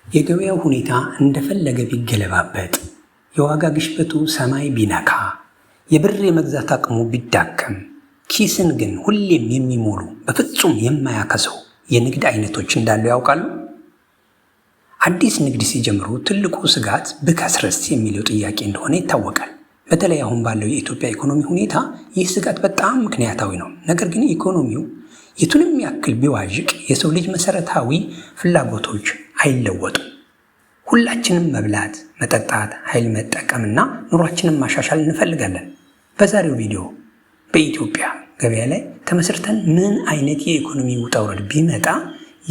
የገበያው ሁኔታ እንደፈለገ ቢገለባበጥ፣ የዋጋ ግሽበቱ ሰማይ ቢነካ፣ የብር የመግዛት አቅሙ ቢዳከም፣ ኪስን ግን ሁሌም የሚሞሉ በፍጹም የማያከሰው የንግድ አይነቶች እንዳሉ ያውቃሉ? አዲስ ንግድ ሲጀምሩ ትልቁ ስጋት ብከስርስ የሚለው ጥያቄ እንደሆነ ይታወቃል። በተለይ አሁን ባለው የኢትዮጵያ ኢኮኖሚ ሁኔታ ይህ ስጋት በጣም ምክንያታዊ ነው። ነገር ግን ኢኮኖሚው የቱንም ያክል ቢዋዥቅ የሰው ልጅ መሰረታዊ ፍላጎቶች አይለወጡም። ሁላችንም መብላት፣ መጠጣት፣ ኃይል መጠቀምና ኑሯችንን ማሻሻል እንፈልጋለን። በዛሬው ቪዲዮ በኢትዮጵያ ገበያ ላይ ተመስርተን ምን አይነት የኢኮኖሚ ውጣ ውረድ ቢመጣ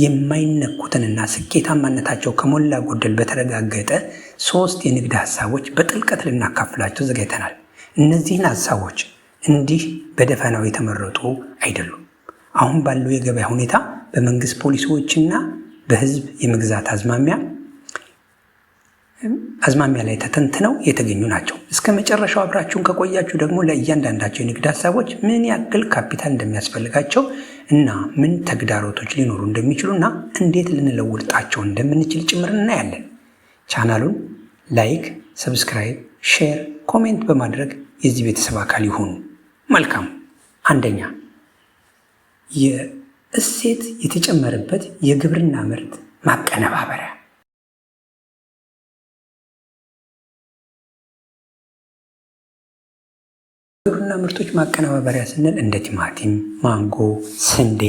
የማይነኩትንና ስኬታማነታቸው ከሞላ ጎደል በተረጋገጠ 3 የንግድ ሀሳቦች በጥልቀት ልናካፍላቸው ዘጋጅተናል። እነዚህን ሀሳቦች እንዲህ በደፈናው የተመረጡ አይደሉም። አሁን ባለው የገበያ ሁኔታ በመንግስት ፖሊሲዎችና በህዝብ የመግዛት አዝማሚያ ላይ ተተንትነው የተገኙ ናቸው። እስከ መጨረሻው አብራችሁን ከቆያችሁ ደግሞ ለእያንዳንዳቸው የንግድ ሀሳቦች ምን ያክል ካፒታል እንደሚያስፈልጋቸው እና ምን ተግዳሮቶች ሊኖሩ እንደሚችሉና እንዴት ልንለውጣቸው እንደምንችል ጭምር እናያለን። ቻናሉን ላይክ፣ ሰብስክራይብ፣ ሼር፣ ኮሜንት በማድረግ የዚህ ቤተሰብ አካል ይሁኑ። መልካም። አንደኛ፣ የእሴት የተጨመረበት የግብርና ምርት ማቀነባበሪያ። ግብርና ምርቶች ማቀነባበሪያ ስንል እንደ ቲማቲም፣ ማንጎ፣ ስንዴ፣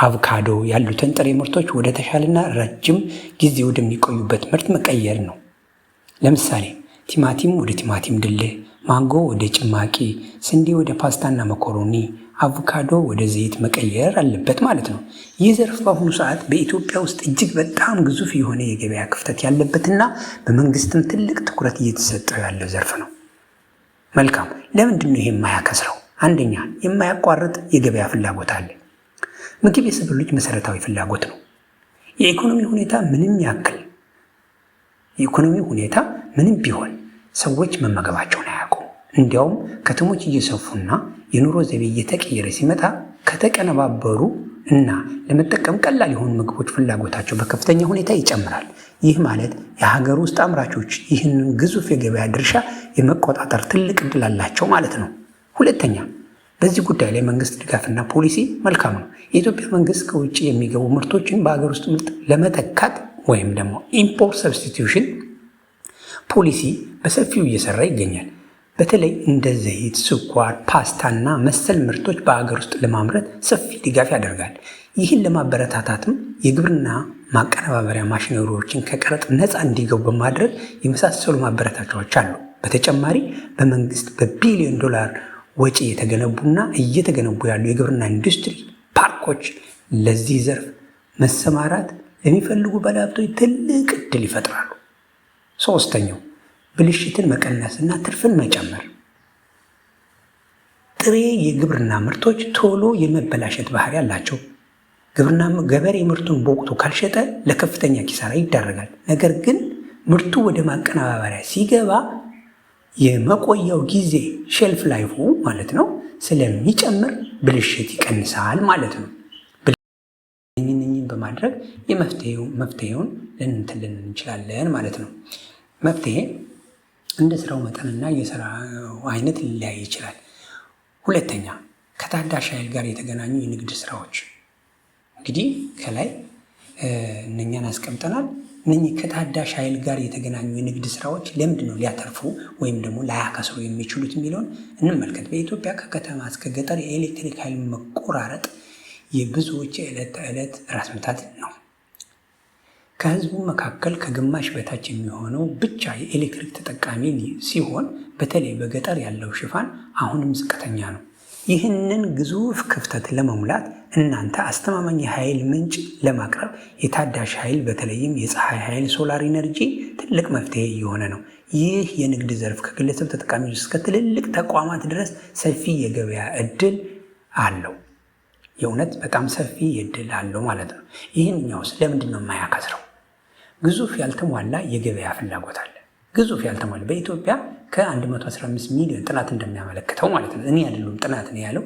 አቮካዶ ያሉትን ጥሬ ምርቶች ወደ ተሻለና ረጅም ጊዜ ወደሚቆዩበት ምርት መቀየር ነው። ለምሳሌ ቲማቲም ወደ ቲማቲም ድልህ፣ ማንጎ ወደ ጭማቂ፣ ስንዴ ወደ ፓስታና መኮሮኒ፣ አቮካዶ ወደ ዘይት መቀየር አለበት ማለት ነው። ይህ ዘርፍ በአሁኑ ሰዓት በኢትዮጵያ ውስጥ እጅግ በጣም ግዙፍ የሆነ የገበያ ክፍተት ያለበትና በመንግስትም ትልቅ ትኩረት እየተሰጠው ያለው ዘርፍ ነው። መልካም። ለምንድን ነው ይሄ የማያከስረው? አንደኛ፣ የማያቋርጥ የገበያ ፍላጎት አለ። ምግብ የሰው ልጅ መሰረታዊ ፍላጎት ነው። የኢኮኖሚ ሁኔታ ምንም ቢሆን ሰዎች መመገባቸውን አያውቁም። እንዲያውም ከተሞች እየሰፉና የኑሮ ዘይቤ እየተቀየረ ሲመጣ ከተቀነባበሩ እና ለመጠቀም ቀላል የሆኑ ምግቦች ፍላጎታቸው በከፍተኛ ሁኔታ ይጨምራል። ይህ ማለት የሀገር ውስጥ አምራቾች ይህንን ግዙፍ የገበያ ድርሻ የመቆጣጠር ትልቅ ዕድል አላቸው ማለት ነው። ሁለተኛ፣ በዚህ ጉዳይ ላይ መንግስት ድጋፍና ፖሊሲ መልካም ነው። የኢትዮጵያ መንግስት ከውጭ የሚገቡ ምርቶችን በሀገር ውስጥ ምርት ለመተካት ወይም ደግሞ ኢምፖርት ሰብስቲቲዩሽን ፖሊሲ በሰፊው እየሰራ ይገኛል። በተለይ እንደ ዘይት፣ ስኳር፣ ፓስታና መሰል ምርቶች በሀገር ውስጥ ለማምረት ሰፊ ድጋፍ ያደርጋል። ይህን ለማበረታታትም የግብርና ማቀነባበሪያ ማሽነሪዎችን ከቀረጥ ነፃ እንዲገቡ በማድረግ የመሳሰሉ ማበረታቻዎች አሉ። በተጨማሪ በመንግስት በቢሊዮን ዶላር ወጪ የተገነቡና እየተገነቡ ያሉ የግብርና ኢንዱስትሪ ፓርኮች ለዚህ ዘርፍ መሰማራት ለሚፈልጉ ባለሀብቶች ትልቅ ዕድል ይፈጥራሉ። ሶስተኛው፣ ብልሽትን መቀነስና ትርፍን መጨመር። ጥሬ የግብርና ምርቶች ቶሎ የመበላሸት ባህሪ አላቸው። ገበሬ ምርቱን በወቅቱ ካልሸጠ ለከፍተኛ ኪሳራ ይዳረጋል። ነገር ግን ምርቱ ወደ ማቀነባበሪያ ሲገባ የመቆያው ጊዜ ሼልፍ ላይፉ ማለት ነው ስለሚጨምር ብልሽት ይቀንሳል ማለት ነው። እኝን በማድረግ መፍትሄውን ልንትልን እንችላለን ማለት ነው። መፍትሄ እንደ ስራው መጠንና የስራው አይነት ሊለያይ ይችላል። ሁለተኛ፣ ከታዳሽ ኃይል ጋር የተገናኙ የንግድ ስራዎች። እንግዲህ ከላይ እነኛን አስቀምጠናል። እነኚህ ከታዳሽ ኃይል ጋር የተገናኙ የንግድ ስራዎች ለምንድን ነው ሊያተርፉ ወይም ደግሞ ላያከስሩ የሚችሉት የሚለውን እንመልከት። በኢትዮጵያ ከከተማ እስከ ገጠር የኤሌክትሪክ ኃይል መቆራረጥ የብዙዎች የዕለት ተዕለት ራስ ምታት ነው። ከህዝቡ መካከል ከግማሽ በታች የሚሆነው ብቻ የኤሌክትሪክ ተጠቃሚ ሲሆን በተለይ በገጠር ያለው ሽፋን አሁንም ዝቅተኛ ነው። ይህንን ግዙፍ ክፍተት ለመሙላት እናንተ አስተማማኝ የኃይል ምንጭ ለማቅረብ የታዳሽ ኃይል በተለይም የፀሐይ ኃይል ሶላር ኢነርጂ ትልቅ መፍትሄ እየሆነ ነው። ይህ የንግድ ዘርፍ ከግለሰብ ተጠቃሚዎች እስከ ትልልቅ ተቋማት ድረስ ሰፊ የገበያ እድል አለው። የእውነት በጣም ሰፊ እድል አለው ማለት ነው። ይህንኛውስ ለምንድን ነው የማያከስረው? ግዙፍ ያልተሟላ የገበያ ፍላጎት አለ። ግዙፍ ያልተሟላ በኢትዮጵያ ከ115 ሚሊዮን ጥናት እንደሚያመለክተው ማለት ነው። እኔ አይደለም ጥናት ነው ያለው።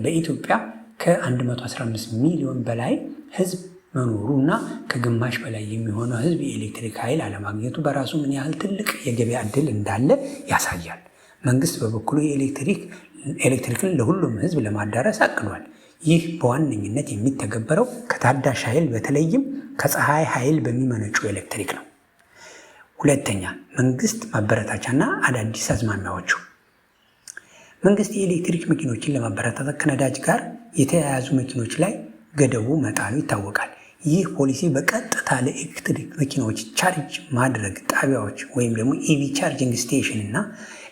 በኢትዮጵያ ከ115 ሚሊዮን በላይ ህዝብ መኖሩና ከግማሽ በላይ የሚሆነው ህዝብ የኤሌክትሪክ ኃይል አለማግኘቱ በራሱ ምን ያህል ትልቅ የገበያ ዕድል እንዳለ ያሳያል። መንግስት በበኩሉ ኤሌክትሪክን ለሁሉም ህዝብ ለማዳረስ አቅዷል። ይህ በዋነኝነት የሚተገበረው ከታዳሽ ኃይል በተለይም ከፀሐይ ኃይል በሚመነጩ ኤሌክትሪክ ነው። ሁለተኛ፣ መንግስት ማበረታቻና አዳዲስ አዝማሚያዎቹ። መንግስት የኤሌክትሪክ መኪኖችን ለማበረታታት ከነዳጅ ጋር የተያያዙ መኪኖች ላይ ገደቡ መጣሉ ይታወቃል። ይህ ፖሊሲ በቀጥታ ለኤሌክትሪክ መኪናዎች ቻርጅ ማድረግ ጣቢያዎች ወይም ደግሞ ኢቪ ቻርጂንግ ስቴሽን እና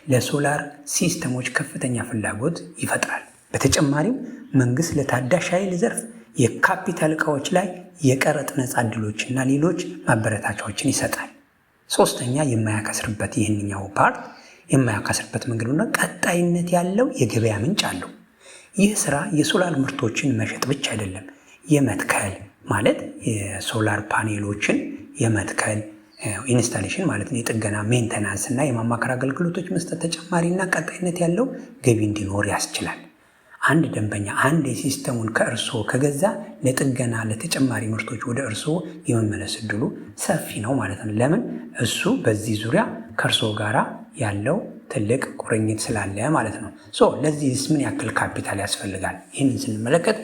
ለሶላር ሲስተሞች ከፍተኛ ፍላጎት ይፈጥራል። በተጨማሪም መንግስት ለታዳሽ ኃይል ዘርፍ የካፒታል እቃዎች ላይ የቀረጥ ነፃ ዕድሎችና ሌሎች ማበረታቻዎችን ይሰጣል። ሶስተኛ፣ ይህንኛው ፓርት የማያካስርበት መንገድ ነው፣ ቀጣይነት ያለው የገበያ ምንጭ አለው። ይህ ስራ የሶላር ምርቶችን መሸጥ ብቻ አይደለም። የመትከል ማለት የሶላር ፓኔሎችን የመትከል ኢንስታሌሽን ማለት ነው፣ የጥገና ሜንተናንስ እና የማማከር አገልግሎቶች መስጠት ተጨማሪና ቀጣይነት ያለው ገቢ እንዲኖር ያስችላል። አንድ ደንበኛ አንድ የሲስተሙን ከእርስዎ ከገዛ ለጥገና ለተጨማሪ ምርቶች ወደ እርስዎ የመመለስ እድሉ ሰፊ ነው ማለት ነው። ለምን? እሱ በዚህ ዙሪያ ከእርስዎ ጋራ ያለው ትልቅ ቁርኝት ስላለ ማለት ነው። ለዚህስ ምን ያክል ካፒታል ያስፈልጋል? ይህንን ስንመለከት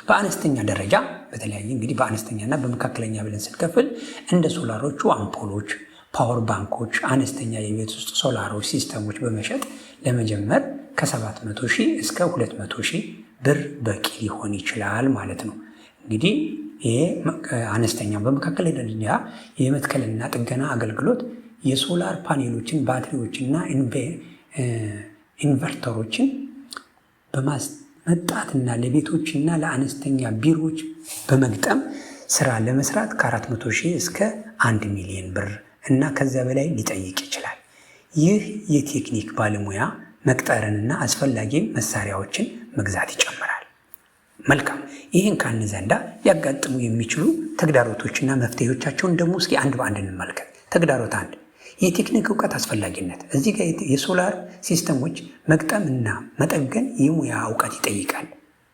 በአነስተኛ ደረጃ በተለያየ እንግዲህ በአነስተኛና በመካከለኛ ብለን ስንከፍል እንደ ሶላሮቹ አምፖሎች፣ ፓወር ባንኮች፣ አነስተኛ የቤት ውስጥ ሶላሮች ሲስተሞች በመሸጥ ለመጀመር ከ700,000 እስከ 200,000 ብር በቂ ሊሆን ይችላል ማለት ነው። እንግዲህ ይሄ አነስተኛ። በመካከለኛ ደረጃ የመትከልና ጥገና አገልግሎት የሶላር ፓኔሎችን፣ ባትሪዎችና ኢንቨርተሮችን በማስመጣትና ለቤቶችና ለአነስተኛ ቢሮዎች በመግጠም ስራ ለመስራት ከ400,000 እስከ 1 ሚሊዮን ብር እና ከዚያ በላይ ሊጠይቅ ይችላል። ይህ የቴክኒክ ባለሙያ መቅጠርንና አስፈላጊ መሳሪያዎችን መግዛት ይጨምራል። መልካም። ይህን ካልን ዘንዳ ሊያጋጥሙ የሚችሉ ተግዳሮቶችና መፍትሄዎቻቸውን ደግሞ እስኪ አንድ በአንድ እንመልከት። ተግዳሮት 1፣ የቴክኒክ እውቀት አስፈላጊነት። እዚህ ጋር የሶላር ሲስተሞች መግጠምና መጠገን የሙያ እውቀት ይጠይቃል።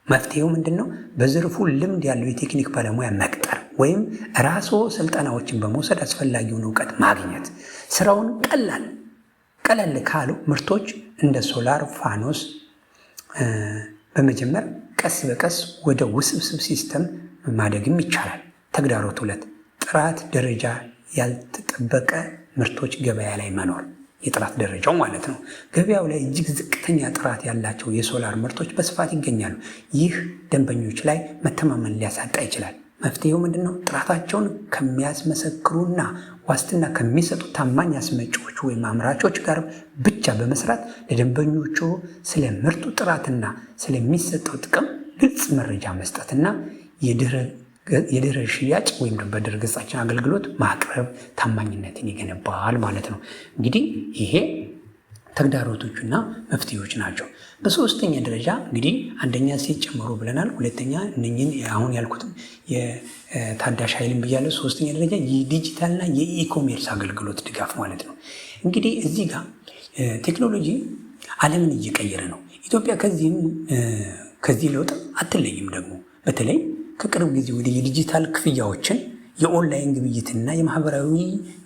መፍትሄው ምንድን ነው? በዘርፉ ልምድ ያለው የቴክኒክ ባለሙያ መቅጠር ወይም ራስዎ ስልጠናዎችን በመውሰድ አስፈላጊውን እውቀት ማግኘት። ስራውን ቀለል ካሉ ምርቶች እንደ ሶላር ፋኖስ በመጀመር ቀስ በቀስ ወደ ውስብስብ ሲስተም ማደግም ይቻላል። ተግዳሮት 2፣ ጥራት ደረጃ ያልተጠበቀ ምርቶች ገበያ ላይ መኖር። የጥራት ደረጃው ማለት ነው። ገበያው ላይ እጅግ ዝቅተኛ ጥራት ያላቸው የሶላር ምርቶች በስፋት ይገኛሉ። ይህ ደንበኞች ላይ መተማመን ሊያሳጣ ይችላል። መፍትሄው ምንድን ነው? ጥራታቸውን ከሚያስመሰክሩና ዋስትና ከሚሰጡ ታማኝ አስመጪዎች ወይም አምራቾች ጋር ብቻ በመስራት ለደንበኞቹ ስለ ምርቱ ጥራትና ስለሚሰጠው ጥቅም ግልጽ መረጃ መስጠትና የድህረ ሽያጭ ወይም በድረ ገጻችን አገልግሎት ማቅረብ ታማኝነትን ይገነባል ማለት ነው። እንግዲህ ይሄ ተግዳሮቶቹና መፍትሄዎች ናቸው። በሶስተኛ ደረጃ እንግዲህ አንደኛ ሴት ጨምሮ ብለናል። ሁለተኛ እነኝን አሁን ያልኩትም የታዳሽ ኃይልን ብያለሁ። ሶስተኛ ደረጃ የዲጂታልና የኢኮሜርስ አገልግሎት ድጋፍ ማለት ነው። እንግዲህ እዚህ ጋር ቴክኖሎጂ ዓለምን እየቀየረ ነው። ኢትዮጵያ ከዚህ ለውጥ አትለይም። ደግሞ በተለይ ከቅርብ ጊዜ ወደ የዲጂታል ክፍያዎችን የኦንላይን ግብይትና የማህበራዊ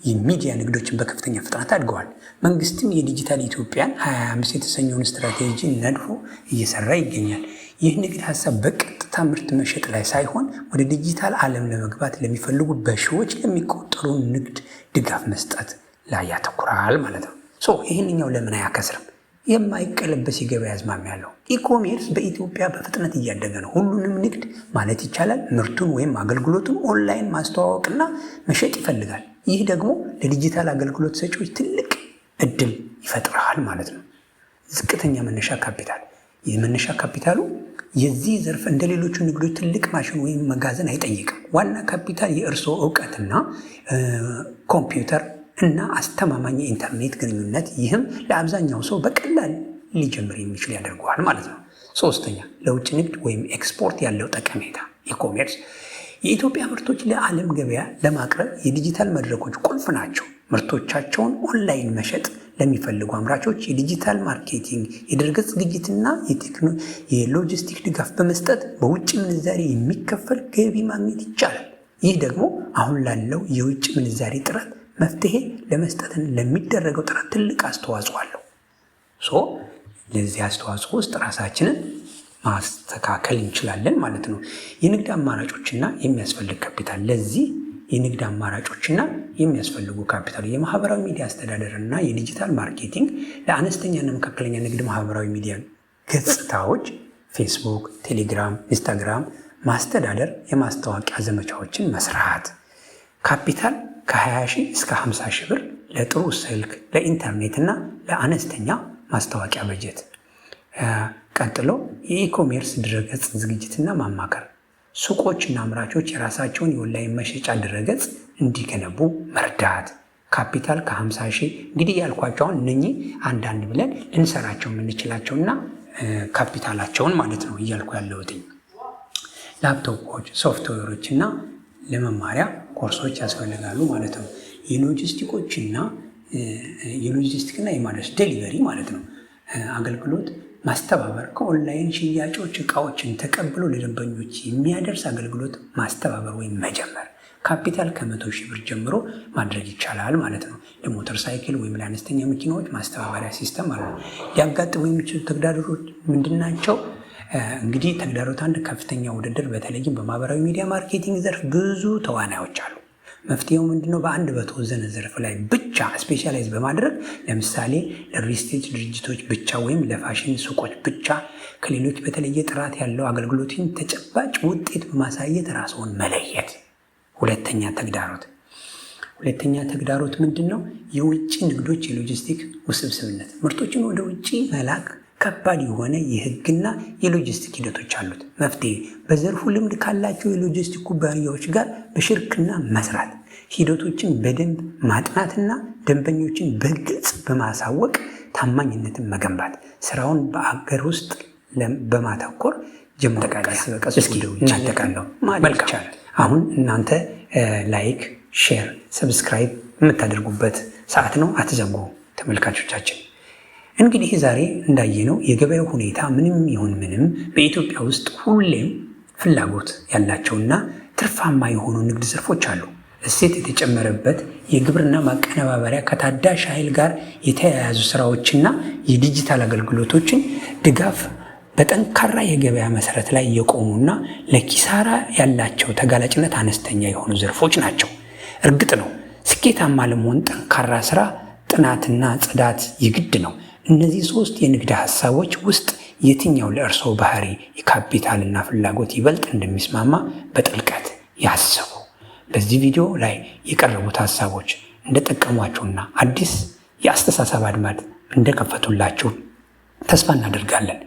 የሚዲያ ንግዶችን በከፍተኛ ፍጥነት አድገዋል። መንግስትም የዲጂታል ኢትዮጵያን 2025 የተሰኘውን ስትራቴጂ ነድፎ እየሰራ ይገኛል። ይህ ንግድ ሀሳብ በቀጥታ ምርት መሸጥ ላይ ሳይሆን ወደ ዲጂታል ዓለም ለመግባት ለሚፈልጉ በሺዎች ለሚቆጠሩ ንግድ ድጋፍ መስጠት ላይ ያተኩራል ማለት ነው። ይህንኛው ለምን አያከስርም? የማይቀለበስ የገበያ አዝማሚያ ያለው ኢኮሜርስ በኢትዮጵያ በፍጥነት እያደገ ነው። ሁሉንም ንግድ ማለት ይቻላል ምርቱን ወይም አገልግሎቱን ኦንላይን ማስተዋወቅና መሸጥ ይፈልጋል። ይህ ደግሞ ለዲጂታል አገልግሎት ሰጪዎች ትልቅ እድል ይፈጥራል ማለት ነው። ዝቅተኛ መነሻ ካፒታል። የመነሻ ካፒታሉ የዚህ ዘርፍ እንደ ሌሎቹ ንግዶች ትልቅ ማሽን ወይም መጋዘን አይጠይቅም። ዋና ካፒታል የእርስዎ እውቀትና ኮምፒውተር እና አስተማማኝ የኢንተርኔት ግንኙነት። ይህም ለአብዛኛው ሰው በቀላል ሊጀምር የሚችል ያደርገዋል ማለት ነው። ሶስተኛ ለውጭ ንግድ ወይም ኤክስፖርት ያለው ጠቀሜታ። ኢኮሜርስ የኢትዮጵያ ምርቶች ለዓለም ገበያ ለማቅረብ የዲጂታል መድረኮች ቁልፍ ናቸው። ምርቶቻቸውን ኦንላይን መሸጥ ለሚፈልጉ አምራቾች የዲጂታል ማርኬቲንግ፣ የድረገጽ ዝግጅትና የሎጂስቲክ ድጋፍ በመስጠት በውጭ ምንዛሬ የሚከፈል ገቢ ማግኘት ይቻላል። ይህ ደግሞ አሁን ላለው የውጭ ምንዛሪ ጥረት መፍትሄ ለመስጠትን ለሚደረገው ጥረት ትልቅ አስተዋጽኦ አለው። ለዚህ አስተዋጽኦ ውስጥ ራሳችንን ማስተካከል እንችላለን ማለት ነው። የንግድ አማራጮችና የሚያስፈልግ ካፒታል። ለዚህ የንግድ አማራጮችና የሚያስፈልጉ ካፒታል የማህበራዊ ሚዲያ አስተዳደርና የዲጂታል ማርኬቲንግ ለአነስተኛና መካከለኛ ንግድ ማህበራዊ ሚዲያ ገጽታዎች ፌስቡክ፣ ቴሌግራም፣ ኢንስታግራም ማስተዳደር፣ የማስታወቂያ ዘመቻዎችን መስራት። ካፒታል ከ20 ሺህ እስከ 50 ሺህ ብር ለጥሩ ስልክ፣ ለኢንተርኔት እና ለአነስተኛ ማስታወቂያ በጀት። ቀጥሎ የኢኮሜርስ ድረገጽ ዝግጅትና ማማከር። ሱቆችና አምራቾች የራሳቸውን የኦንላይን መሸጫ ድረገጽ እንዲገነቡ መርዳት። ካፒታል ከ50 ሺህ እንግዲህ ያልኳቸውን እነኚህ አንዳንድ ብለን ልንሰራቸው የምንችላቸውና ካፒታላቸውን ማለት ነው እያልኩ ያለሁት። ላፕቶፖች፣ ሶፍትዌሮች እና ለመማሪያ ኮርሶች ያስፈልጋሉ ማለት ነው። የሎጂስቲክና የማድረስ ዴሊቨሪ ማለት ነው አገልግሎት ማስተባበር። ከኦንላይን ሽያጮች እቃዎችን ተቀብሎ ለደንበኞች የሚያደርስ አገልግሎት ማስተባበር ወይም መጀመር። ካፒታል ከ100 ሺህ ብር ጀምሮ ማድረግ ይቻላል ማለት ነው። ለሞተር ሳይክል ወይም ለአነስተኛ መኪናዎች ማስተባበሪያ ሲስተም አለ። ሊያጋጥሙ የሚችሉ ተግዳሮቶች ምንድናቸው? እንግዲህ ተግዳሮት አንድ ከፍተኛ ውድድር፣ በተለይም በማህበራዊ ሚዲያ ማርኬቲንግ ዘርፍ ብዙ ተዋናዮች አሉ። መፍትሄው ምንድነው? በአንድ በተወሰነ ዘርፍ ላይ ብቻ ስፔሻላይዝ በማድረግ ለምሳሌ ለሪስቴት ድርጅቶች ብቻ ወይም ለፋሽን ሱቆች ብቻ ከሌሎች በተለየ ጥራት ያለው አገልግሎትን ተጨባጭ ውጤት በማሳየት ራስዎን መለየት። ሁለተኛ ተግዳሮት ምንድን ነው? የውጭ ንግዶች የሎጂስቲክ ውስብስብነት። ምርቶችን ወደ ውጭ መላክ ከባድ የሆነ የህግና የሎጂስቲክ ሂደቶች አሉት። መፍትሄ በዘርፉ ልምድ ካላቸው የሎጂስቲክ ኩባንያዎች ጋር በሽርክና መስራት፣ ሂደቶችን በደንብ ማጥናትና ደንበኞችን በግልጽ በማሳወቅ ታማኝነትን መገንባት፣ ስራውን በአገር ውስጥ በማተኮር እናጠቃለው ማለት ይቻላል። አሁን እናንተ ላይክ፣ ሼር፣ ሰብስክራይብ የምታደርጉበት ሰዓት ነው። አትዘንጉ ተመልካቾቻችን። እንግዲህ ዛሬ እንዳየነው የገበያው ሁኔታ ምንም ይሁን ምንም በኢትዮጵያ ውስጥ ሁሌም ፍላጎት ያላቸውና ትርፋማ የሆኑ ንግድ ዘርፎች አሉ። እሴት የተጨመረበት የግብርና ማቀነባበሪያ ከታዳሽ ኃይል ጋር የተያያዙ ስራዎችና የዲጂታል አገልግሎቶችን ድጋፍ በጠንካራ የገበያ መሰረት ላይ የቆሙና ለኪሳራ ያላቸው ተጋላጭነት አነስተኛ የሆኑ ዘርፎች ናቸው። እርግጥ ነው ስኬታማ ለመሆን ጠንካራ ስራ፣ ጥናትና ጽዳት የግድ ነው። እነዚህ 3 የንግድ ሀሳቦች ውስጥ የትኛው ለእርስዎ ባህሪ፣ የካፒታልና ፍላጎት ይበልጥ እንደሚስማማ በጥልቀት ያስቡ። በዚህ ቪዲዮ ላይ የቀረቡት ሀሳቦች እንደጠቀሟችሁና አዲስ የአስተሳሰብ አድማጭ እንደከፈቱላችሁ ተስፋ እናደርጋለን።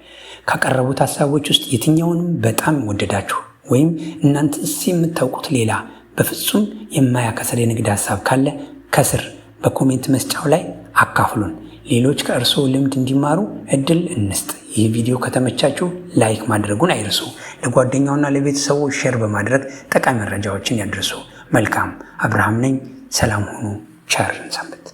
ካቀረቡት ሀሳቦች ውስጥ የትኛውንም በጣም ወደዳችሁ ወይም እናንተስ የምታውቁት ሌላ በፍጹም የማያከስር የንግድ ሀሳብ ካለ ከስር በኮሜንት መስጫው ላይ አካፍሉን። ሌሎች ከእርስዎ ልምድ እንዲማሩ እድል እንስጥ። ይህ ቪዲዮ ከተመቻችሁ ላይክ ማድረጉን አይርሱ። ለጓደኛውና ለቤተሰቡ ሼር በማድረግ ጠቃሚ መረጃዎችን ያድርሱ። መልካም። አብርሃም ነኝ። ሰላም ሁኑ። ቸር ሰንብቱ።